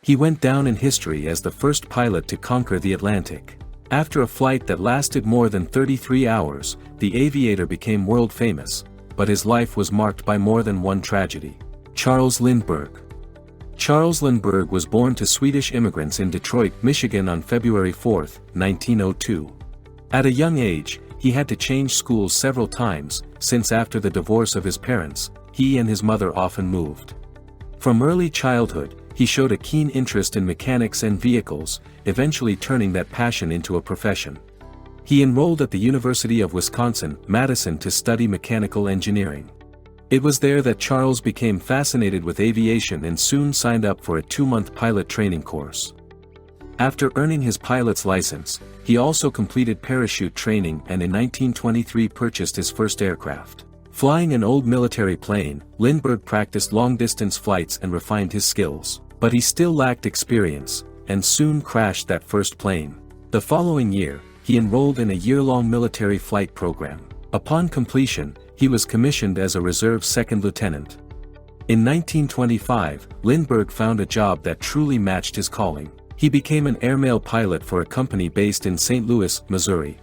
He went down in history as the first pilot to conquer the Atlantic. After a flight that lasted more than 33 hours, the aviator became world famous, but his life was marked by more than one tragedy. Charles Lindbergh. Charles Lindbergh was born to Swedish immigrants in Detroit, Michigan on February 4, 1902. At a young age, he had to change schools several times, since after the divorce of his parents, he and his mother often moved. From early childhood, he showed a keen interest in mechanics and vehicles, eventually turning that passion into a profession. He enrolled at the University of Wisconsin-Madison to study mechanical engineering. It was there that Charles became fascinated with aviation and soon signed up for a 2-month pilot training course. After earning his pilot's license, he also completed parachute training and in 1923 purchased his first aircraft. Flying an old military plane, Lindbergh practiced long-distance flights and refined his skills, but he still lacked experience, and soon crashed that first plane. The following year, he enrolled in a year-long military flight program. Upon completion, he was commissioned as a reserve second lieutenant. In 1925, Lindbergh found a job that truly matched his calling. He became an airmail pilot for a company based in St. Louis, Missouri.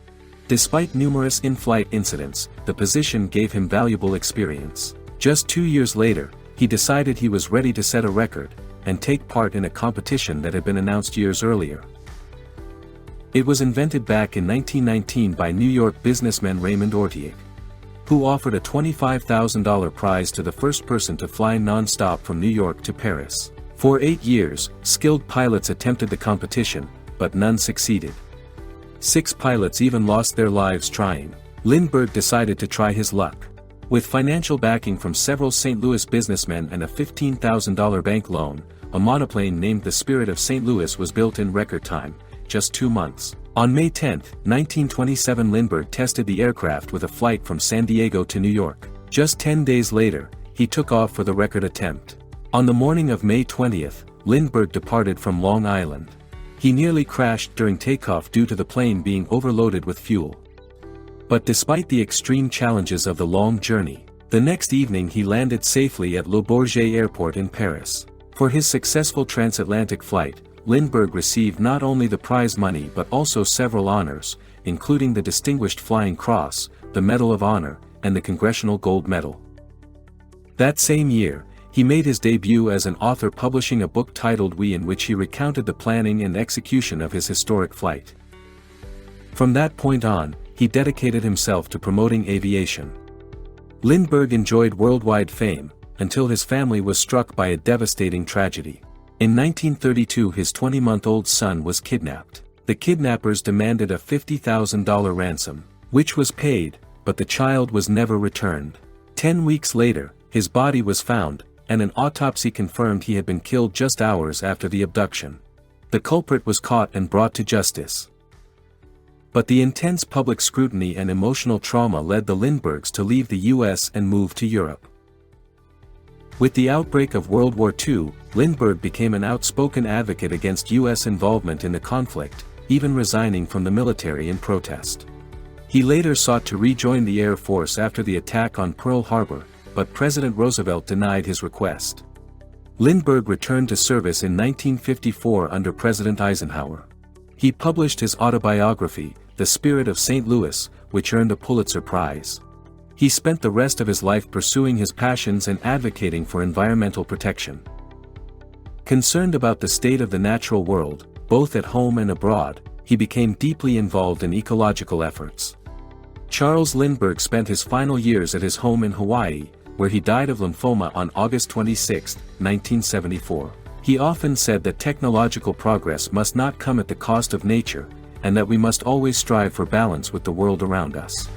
Despite numerous in-flight incidents, the position gave him valuable experience. Just 2 years later, he decided he was ready to set a record, and take part in a competition that had been announced years earlier. It was invented back in 1919 by New York businessman Raymond Ortiz, who offered a $25,000 prize to the first person to fly nonstop from New York to Paris. For 8 years, skilled pilots attempted the competition, but none succeeded. 6 pilots even lost their lives trying. Lindbergh decided to try his luck. With financial backing from several St. Louis businessmen and a $15,000 bank loan, a monoplane named the Spirit of St. Louis was built in record time, just 2 months. On May 10, 1927, Lindbergh tested the aircraft with a flight from San Diego to New York. Just 10 days later, he took off for the record attempt. On the morning of May 20, Lindbergh departed from Long Island. He nearly crashed during takeoff due to the plane being overloaded with fuel. But despite the extreme challenges of the long journey, the next evening he landed safely at Le Bourget Airport in Paris. For his successful transatlantic flight, Lindbergh received not only the prize money but also several honors, including the Distinguished Flying Cross, the Medal of Honor, and the Congressional Gold Medal. That same year, he made his debut as an author, publishing a book titled We, in which he recounted the planning and execution of his historic flight. From that point on, he dedicated himself to promoting aviation. Lindbergh enjoyed worldwide fame, until his family was struck by a devastating tragedy. In 1932, his 20-month-old son was kidnapped. The kidnappers demanded a $50,000 ransom, which was paid, but the child was never returned. 10 weeks later, his body was found, and an autopsy confirmed he had been killed just hours after the abduction. The culprit was caught and brought to justice. But the intense public scrutiny and emotional trauma led the Lindberghs to leave the U.S. and move to Europe. With the outbreak of World War II, Lindbergh became an outspoken advocate against U.S. involvement in the conflict, even resigning from the military in protest. He later sought to rejoin the Air Force after the attack on Pearl Harbor, but President Roosevelt denied his request. Lindbergh returned to service in 1954 under President Eisenhower. He published his autobiography, The Spirit of St. Louis, which earned a Pulitzer Prize. He spent the rest of his life pursuing his passions and advocating for environmental protection. Concerned about the state of the natural world, both at home and abroad, he became deeply involved in ecological efforts. Charles Lindbergh spent his final years at his home in Hawaii, where he died of lymphoma on August 26, 1974. He often said that technological progress must not come at the cost of nature, and that we must always strive for balance with the world around us.